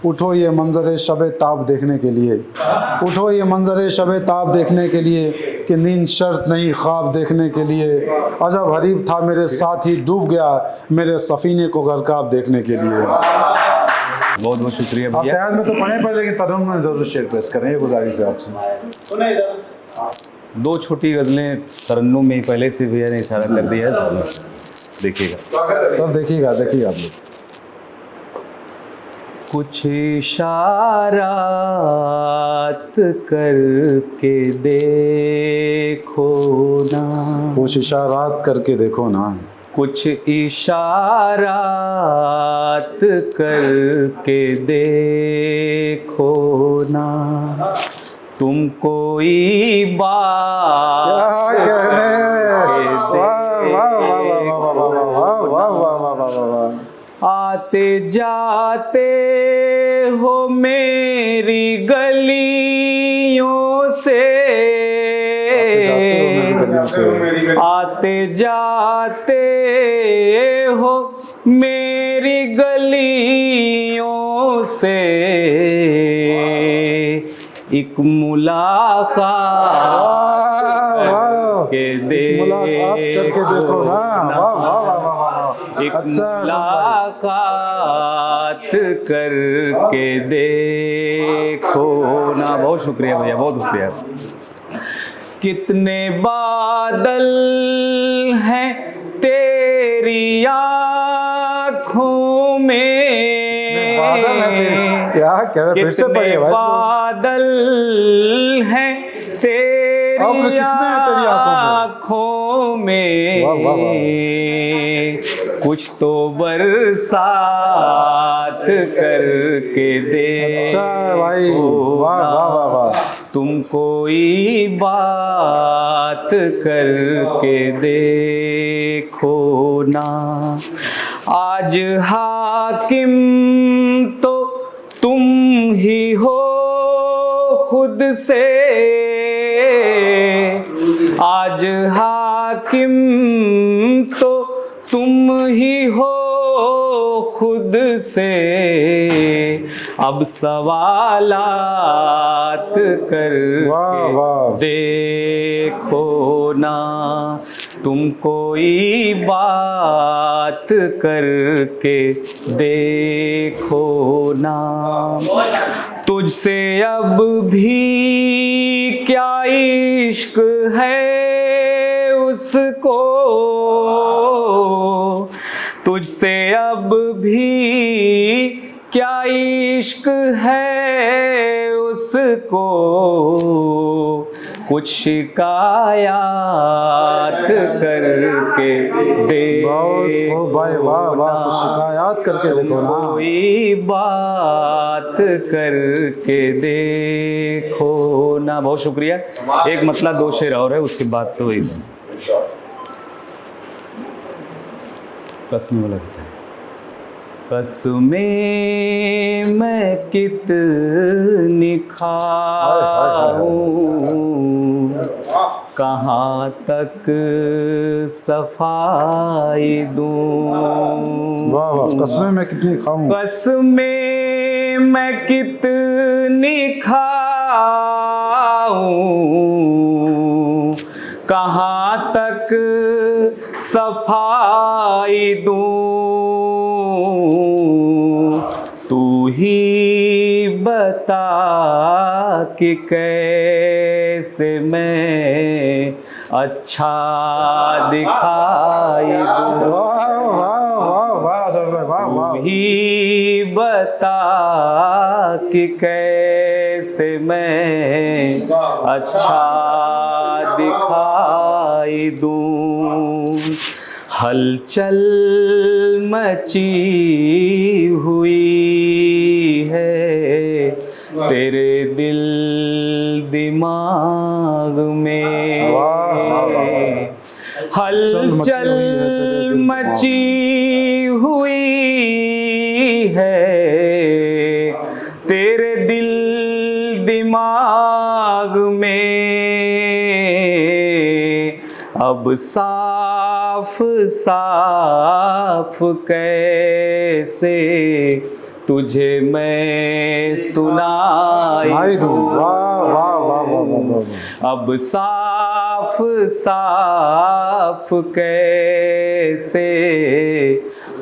उठो ये मंजर शब ताब देखने के लिए, उठो ये मंजर शब ताब देखने के लिए, कि नींद शर्त नहीं ख्वाब देखने के लिए। अजब हरीफ था मेरे साथ ही डूब गया, मेरे सफ़ीने को गरकाब देखने के लिए। बहुत बहुत शुक्रिया आप भैया। तैयार में तो पढ़े पर, लेकिन तरन्नुम में ज़रूर शेर पेश करें, ये गुजारिश है आपसे। दो छोटी गज़लें तरन्नुम में ही पहले से भैया ने इशारा कर दिया है, देखिएगा सर, देखिएगा देखिएगा आप लोग। कुछ इशारात करके देखो ना, कुछ इशारात करके देखो ना, कुछ इशारात करके देखो ना, तुम कोई बात क्या कहने। आते जाते हो मेरी गलियों से, आते जाते हो मेरी गलियों से, एक मुलाकात करके देखो ना। एक मुलाकात करके देखो ना। बहुत शुक्रिया भैया, बहुत शुक्रिया। कितने बादल हैं तेरी आँखों में, क्या कह रहे, फिर से पढ़िए भाई। बादल हैं तेरी आँखों में, कुछ तो बरसात करके देखो भाई, वाह वाह वाह वाह। तुम कोई बात करके देखो ना। आज हाकिम तो तुम ही हो खुद से, आज हाकिम तो तुम ही हो खुद से, अब सवालात करके देखो ना, तुम कोई बात करके देखो ना। तुझसे अब भी क्या इश्क है उसको, तुझसे अब भी क्या इश्क है उसको, कुछ शिकायत करके देखो भाई, वाह वाह, कुछ शिकायत करके देखो ना, कोई बात करके देखो ना। बहुत शुक्रिया। एक मतला दो शेर और है, उसके बाद तो वही कसम वाला है। कसमें मैं कितनी खाऊं, कहाँ तक सफाई दूं। वाह वाह, कसमें मैं कितनी खाऊं, कसमें मैं कितनी खाऊं, कहाँ तक सफाई दूं। तू ही बता कि कैसे मैं अच्छा दिखाई दूं। तू ही बता कि कैसे मैं अच्छा दिखाई दूं। हलचल मची हुई है तेरे दिल दिमाग में, हलचल मची हुई है तेरे दिल दिमाग में। अब साफ साफ कैसे तुझे मैं सुनाई सुनाई दूं। वाह वाह वाह वाह वाह वाह। अब साफ साफ कैसे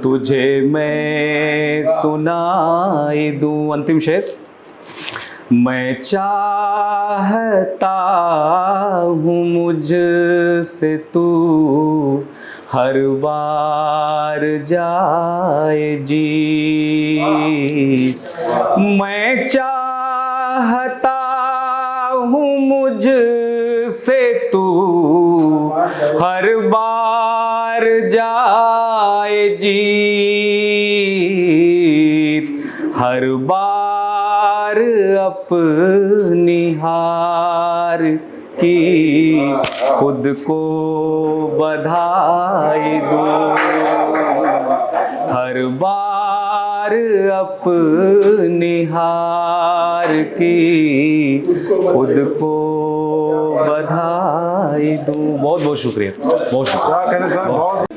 तुझे मैं सुनाई दूं। अंतिम शेर। मैं चाहता हूँ मुझसे तू हर बार जाए जी। मैं चाहता हूँ मुझसे तू हर बार जाए जी। हर बार अपनी हार की खुद को बधाई दूं। हर बार अपनी हार की खुद को बधाई दूं। बहुत बहुत शुक्रिया, बहुत शुक्रिया। क्या कहना चाहें? बहुत